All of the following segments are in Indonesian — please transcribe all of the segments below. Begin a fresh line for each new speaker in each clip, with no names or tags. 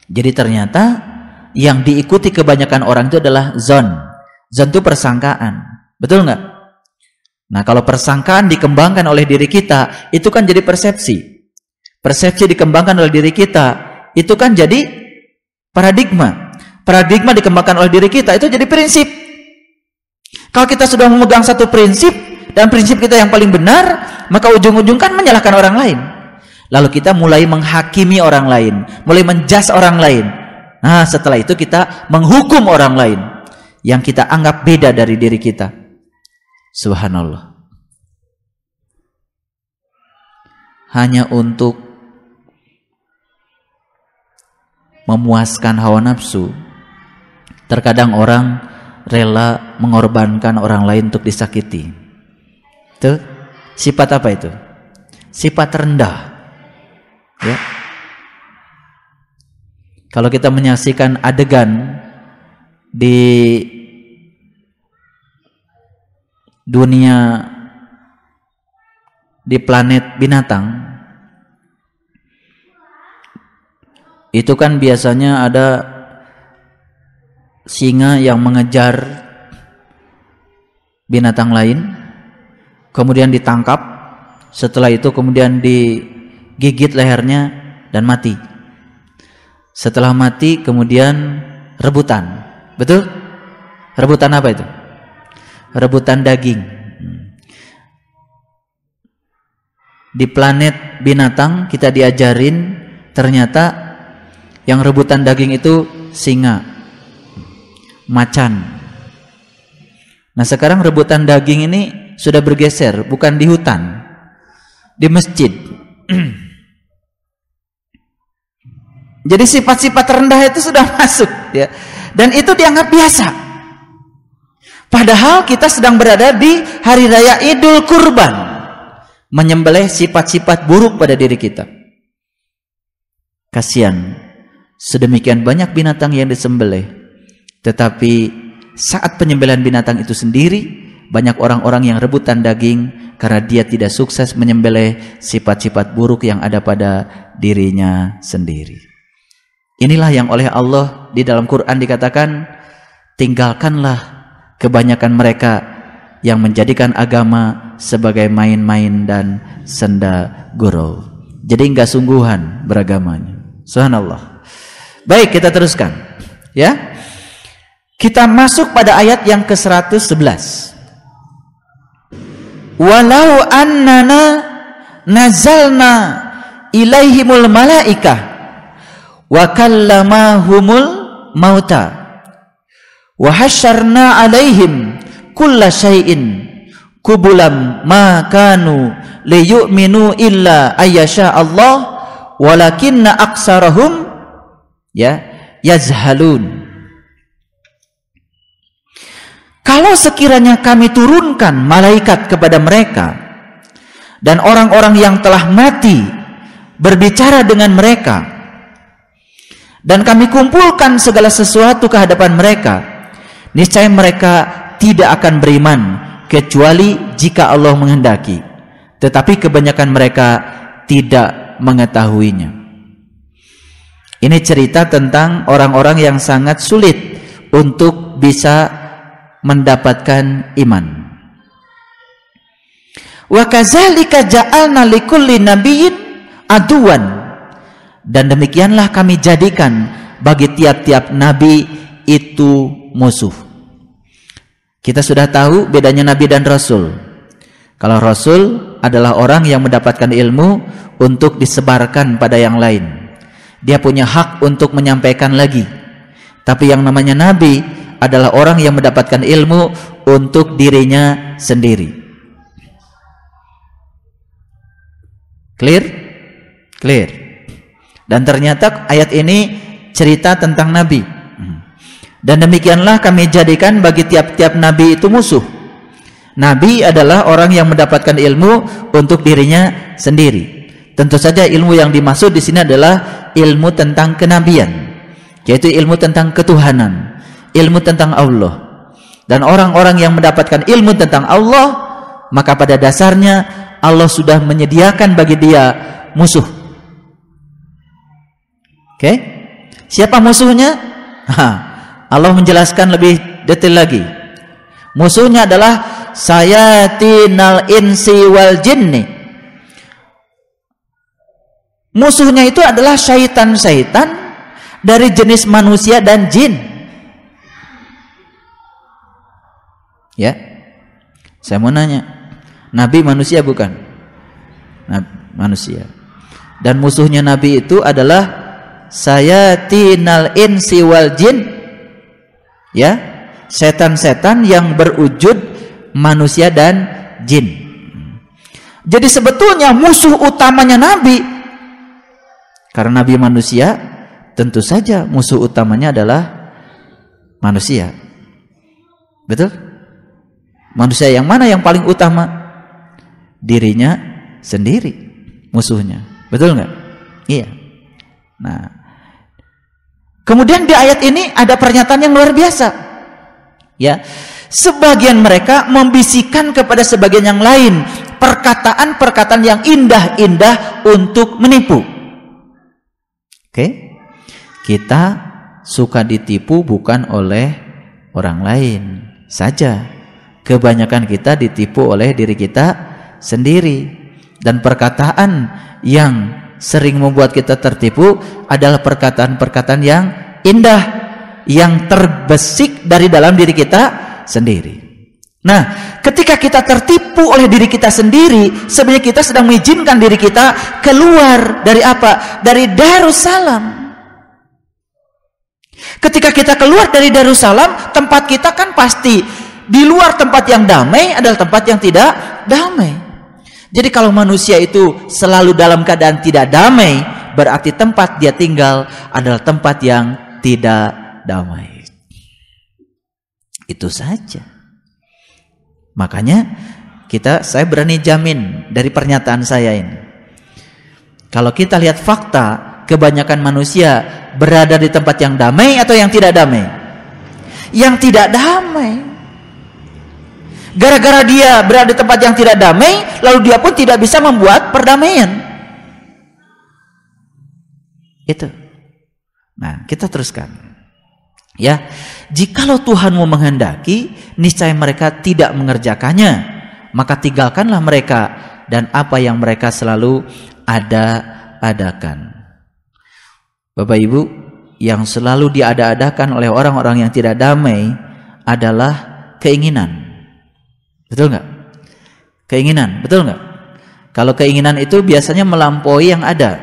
Jadi ternyata yang diikuti kebanyakan orang itu adalah zon. Zon itu persangkaan. Betul nggak? Nah, kalau persangkaan dikembangkan oleh diri kita, itu kan jadi persepsi. Persepsi dikembangkan oleh diri kita, itu kan jadi paradigma. Paradigma dikembangkan oleh diri kita, itu jadi prinsip. Kalau kita sudah memegang satu prinsip, dan prinsip kita yang paling benar, maka ujung-ujung kan menyalahkan orang lain. Lalu kita mulai menghakimi orang lain, mulai menjudge orang lain. Nah, setelah itu kita menghukum orang lain yang kita anggap beda dari diri kita. Subhanallah. Hanya untuk memuaskan hawa nafsu, terkadang orang rela mengorbankan orang lain untuk disakiti. Itu sifat apa itu? Sifat rendah. Ya. Kalau kita menyaksikan adegan di dunia, di planet binatang, itu kan biasanya ada singa yang mengejar binatang lain, kemudian ditangkap, setelah itu kemudian digigit lehernya dan mati. Setelah mati kemudian rebutan. Betul? Rebutan apa itu? Rebutan daging. Di planet binatang kita diajarin ternyata yang rebutan daging itu singa, macan. Nah, sekarang rebutan daging ini sudah bergeser, bukan di hutan, di masjid. Jadi sifat-sifat rendah itu sudah masuk, ya. Dan itu dianggap biasa. Padahal kita sedang berada di hari raya Idul Kurban, menyembelih sifat-sifat buruk pada diri kita. Kasihan, sedemikian banyak binatang yang disembelih, tetapi saat penyembelihan binatang itu sendiri, banyak orang-orang yang rebutan daging karena dia tidak sukses menyembelih sifat-sifat buruk yang ada pada dirinya sendiri. Inilah yang oleh Allah di dalam Quran dikatakan, tinggalkanlah kebanyakan mereka yang menjadikan agama sebagai main-main dan senda gurau. Jadi enggak sungguhan beragamanya. Subhanallah. Baik, kita teruskan. Ya. Kita masuk pada ayat yang ke-111. Walau annana nazalna ilaihimul malaikah wa kallamahumul mauta wa hasyarna alaihim kulla syai'in kubulam ma kanu liyu'minu illa ayyasha Allah walakinna aksarahum yazhalun. Kalau sekiranya kami turunkan malaikat kepada mereka dan orang-orang yang telah mati berbicara dengan mereka, dan kami kumpulkan segala sesuatu ke hadapan mereka, niscaya mereka tidak akan beriman kecuali jika Allah menghendaki. Tetapi kebanyakan mereka tidak mengetahuinya. Ini cerita tentang orang-orang yang sangat sulit untuk bisa mendapatkan iman. Wa kadzalika ja'alna likulli nabiyyin aduwan. Dan demikianlah kami jadikan bagi tiap-tiap nabi itu musuh. Kita sudah tahu bedanya nabi dan rasul. Kalau rasul adalah orang yang mendapatkan ilmu untuk disebarkan pada yang lain. Dia punya hak untuk menyampaikan lagi. Tapi yang namanya nabi adalah orang yang mendapatkan ilmu untuk dirinya sendiri. Clear? Clear. Dan ternyata ayat ini cerita tentang nabi. Dan demikianlah kami jadikan bagi tiap-tiap nabi itu musuh. Nabi adalah orang yang mendapatkan ilmu untuk dirinya sendiri. Tentu saja ilmu yang dimaksud di sini adalah ilmu tentang kenabian, yaitu ilmu tentang ketuhanan, ilmu tentang Allah. Dan orang-orang yang mendapatkan ilmu tentang Allah, maka pada dasarnya Allah sudah menyediakan bagi dia musuh. Oke? Siapa musuhnya? Allah menjelaskan lebih detail lagi. Musuhnya adalah sayatinal insi wal jinni. Musuhnya itu adalah syaitan-syaitan dari jenis manusia dan jin. Ya, saya mau nanya, Nabi manusia bukan? Manusia. Dan musuhnya Nabi itu adalah sayatinal insi wal jin. Ya, setan-setan yang berwujud manusia dan jin. Jadi sebetulnya musuh utamanya Nabi, karena Nabi manusia, tentu saja musuh utamanya adalah manusia. Betul? Manusia yang mana yang paling utama? Dirinya sendiri musuhnya. Betul nggak? Iya. Nah, kemudian di ayat ini ada pernyataan yang luar biasa. Ya, sebagian mereka membisikkan kepada sebagian yang lain perkataan-perkataan yang indah-indah untuk menipu. Oke? Kita suka ditipu bukan oleh orang lain saja. Kebanyakan kita ditipu oleh diri kita sendiri. Dan perkataan yang sering membuat kita tertipu adalah perkataan-perkataan yang indah, yang terbesik dari dalam diri kita sendiri. Nah, ketika kita tertipu oleh diri kita sendiri, sebenarnya kita sedang mengizinkan diri kita keluar dari apa? Dari Darussalam. Ketika kita keluar dari Darussalam, tempat kita kan pasti di luar tempat yang damai adalah tempat yang tidak damai. Jadi kalau manusia itu selalu dalam keadaan tidak damai, berarti tempat dia tinggal adalah tempat yang tidak damai. Itu saja. Makanya saya berani jamin dari pernyataan saya ini. Kalau kita lihat fakta, kebanyakan manusia berada di tempat yang damai atau yang tidak damai? Yang tidak damai. Gara-gara dia berada di tempat yang tidak damai, lalu dia pun tidak bisa membuat perdamaian. Itu. Nah, kita teruskan. Ya, jikalau Tuhanmu menghendaki, niscaya mereka tidak mengerjakannya, maka tinggalkanlah mereka dan apa yang mereka selalu adakan. Bapak Ibu, yang selalu diada-adakan oleh orang-orang yang tidak damai adalah keinginan. Betul nggak? Keinginan, betul nggak? Kalau keinginan itu biasanya melampaui yang ada.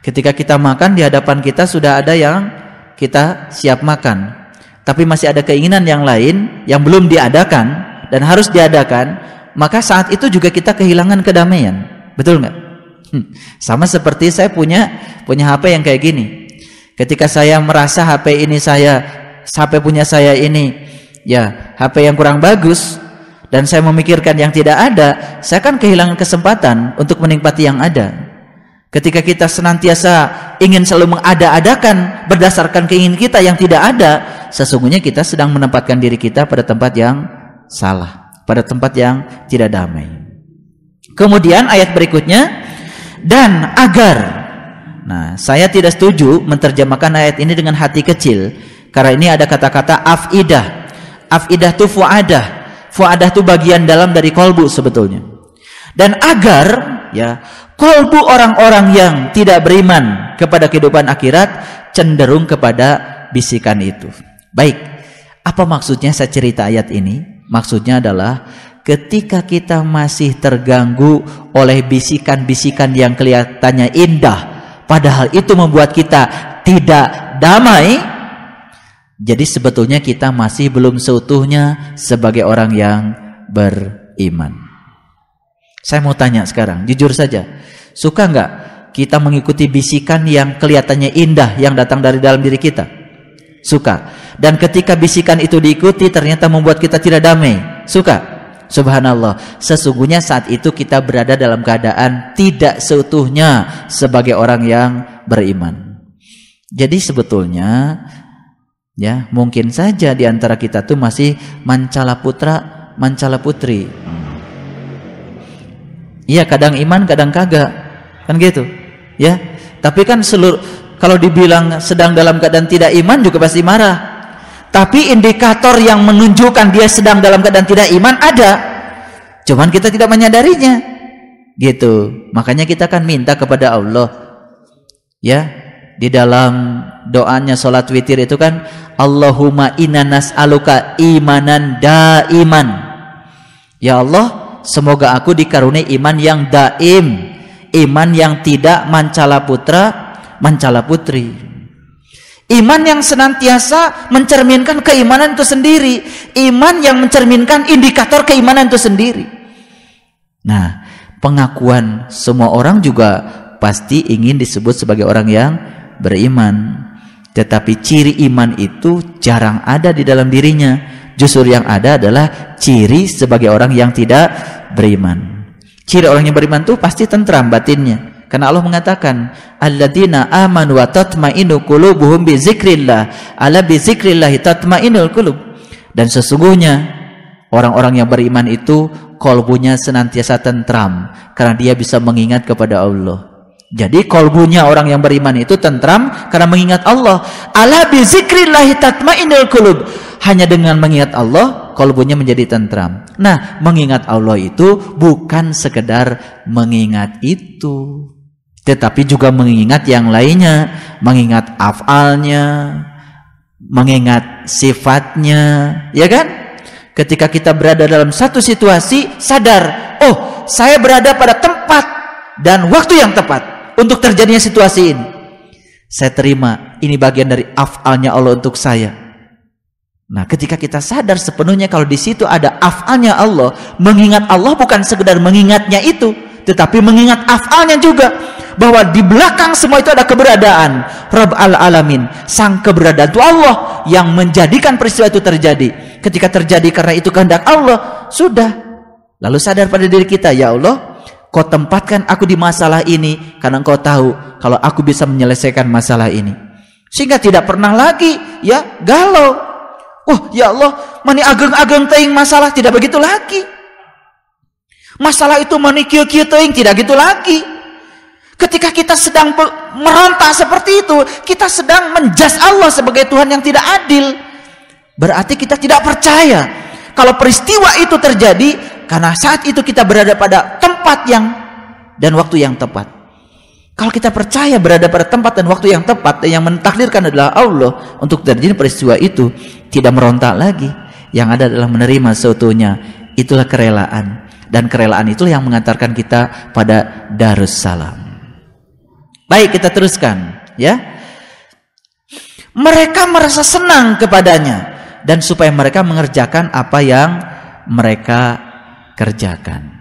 Ketika kita makan, di hadapan kita sudah ada yang kita siap makan, tapi masih ada keinginan yang lain yang belum diadakan dan harus diadakan, maka saat itu juga kita kehilangan kedamaian. Betul nggak? Sama seperti saya punya HP yang kayak gini. Ketika saya merasa HP punya saya ini, ya HP yang kurang bagus, dan saya memikirkan yang tidak ada, saya kan kehilangan kesempatan untuk menikmati yang ada. Ketika kita senantiasa ingin selalu mengada-adakan berdasarkan keinginan kita yang tidak ada, sesungguhnya kita sedang menempatkan diri kita pada tempat yang salah, pada tempat yang tidak damai. Kemudian ayat berikutnya, dan agar. Nah, saya tidak setuju menerjemahkan ayat ini dengan hati kecil, karena ini ada kata-kata afidah. Afidah itu fuadah. Fuadah itu bagian dalam dari kolbu sebetulnya. Dan agar, ya, kolbu orang-orang yang tidak beriman kepada kehidupan akhirat cenderung kepada bisikan itu. Baik, apa maksudnya saya cerita ayat ini? Maksudnya adalah ketika kita masih terganggu oleh bisikan-bisikan yang kelihatannya indah, padahal itu membuat kita tidak damai, jadi sebetulnya kita masih belum seutuhnya sebagai orang yang beriman. Saya mau tanya sekarang, jujur saja, suka nggak kita mengikuti bisikan yang kelihatannya indah yang datang dari dalam diri kita? Suka. Dan ketika bisikan itu diikuti ternyata membuat kita tidak damai. Suka. Subhanallah. Sesungguhnya saat itu kita berada dalam keadaan tidak seutuhnya sebagai orang yang beriman. Jadi sebetulnya, ya, mungkin saja di antara kita tuh masih mancala putra, mancala putri. Iya, kadang iman, kadang kagak. Kan gitu. Ya. Tapi kan Kalau dibilang sedang dalam keadaan tidak iman juga pasti marah. Tapi indikator yang menunjukkan dia sedang dalam keadaan tidak iman ada. Cuman kita tidak menyadarinya. Gitu. Makanya kita akan minta kepada Allah. Ya, di dalam doanya salat witir itu kan, Allahumma inna nas'aluka imanan daiman. Ya Allah, semoga aku dikaruniai iman yang daim, iman yang tidak mancala putra, mancala putri. Iman yang senantiasa mencerminkan keimanan itu sendiri, iman yang mencerminkan indikator keimanan itu sendiri. Nah, pengakuan semua orang juga pasti ingin disebut sebagai orang yang beriman. Tetapi ciri iman itu jarang ada di dalam dirinya. Justru yang ada adalah ciri sebagai orang yang tidak beriman. Ciri orang yang beriman itu pasti tentram batinnya. Karena Allah mengatakan, alladzina amanu wa tatma'innu qulubuhum bi dzikrillah, ala bi dzikrillah tatma'innul qulub. Dan sesungguhnya orang-orang yang beriman itu kolbunya senantiasa tentram karena dia bisa mengingat kepada Allah. Jadi kolbunya orang yang beriman itu tentram karena mengingat Allah. Ala bi dzikrillahi tatmainnul qulub. Hanya dengan mengingat Allah kolbunya menjadi tentram. Nah, mengingat Allah itu bukan sekedar mengingat itu, tetapi juga mengingat yang lainnya, mengingat afalnya, mengingat sifatnya, ya kan? Ketika kita berada dalam satu situasi, sadar, oh, saya berada pada tempat dan waktu yang tepat untuk terjadinya situasi ini. Saya terima, ini bagian dari af'alnya Allah untuk saya. Nah, ketika kita sadar sepenuhnya kalau di situ ada af'alnya Allah, mengingat Allah bukan sekedar mengingatnya itu, tetapi mengingat af'alnya juga, bahwa di belakang semua itu ada keberadaan Rabb al-Alamin, sang keberadaan itu Allah yang menjadikan peristiwa itu terjadi. Ketika terjadi karena itu kehendak Allah, sudah. Lalu sadar pada diri kita, ya Allah, Kau tempatkan aku di masalah ini karena Engkau tahu kalau aku bisa menyelesaikan masalah ini. Sehingga tidak pernah lagi ya galau. Oh ya Allah, mani ageng-ageng teing masalah, tidak begitu lagi. Masalah itu mani kieu-kieu teing, tidak gitu lagi. Ketika kita sedang meronta seperti itu, kita sedang menjas Allah sebagai Tuhan yang tidak adil. Berarti kita tidak percaya kalau peristiwa itu terjadi karena saat itu kita berada pada tempat yang dan waktu yang tepat. Kalau kita percaya berada pada tempat dan waktu yang tepat, dan yang mentakdirkan adalah Allah untuk terjadi peristiwa itu, tidak merontak lagi. Yang ada adalah menerima seutuhnya. Itulah kerelaan, dan kerelaan itulah yang mengantarkan kita pada Darussalam. Baik, kita teruskan ya. Mereka merasa senang kepadanya, dan supaya mereka mengerjakan apa yang mereka kerjakan.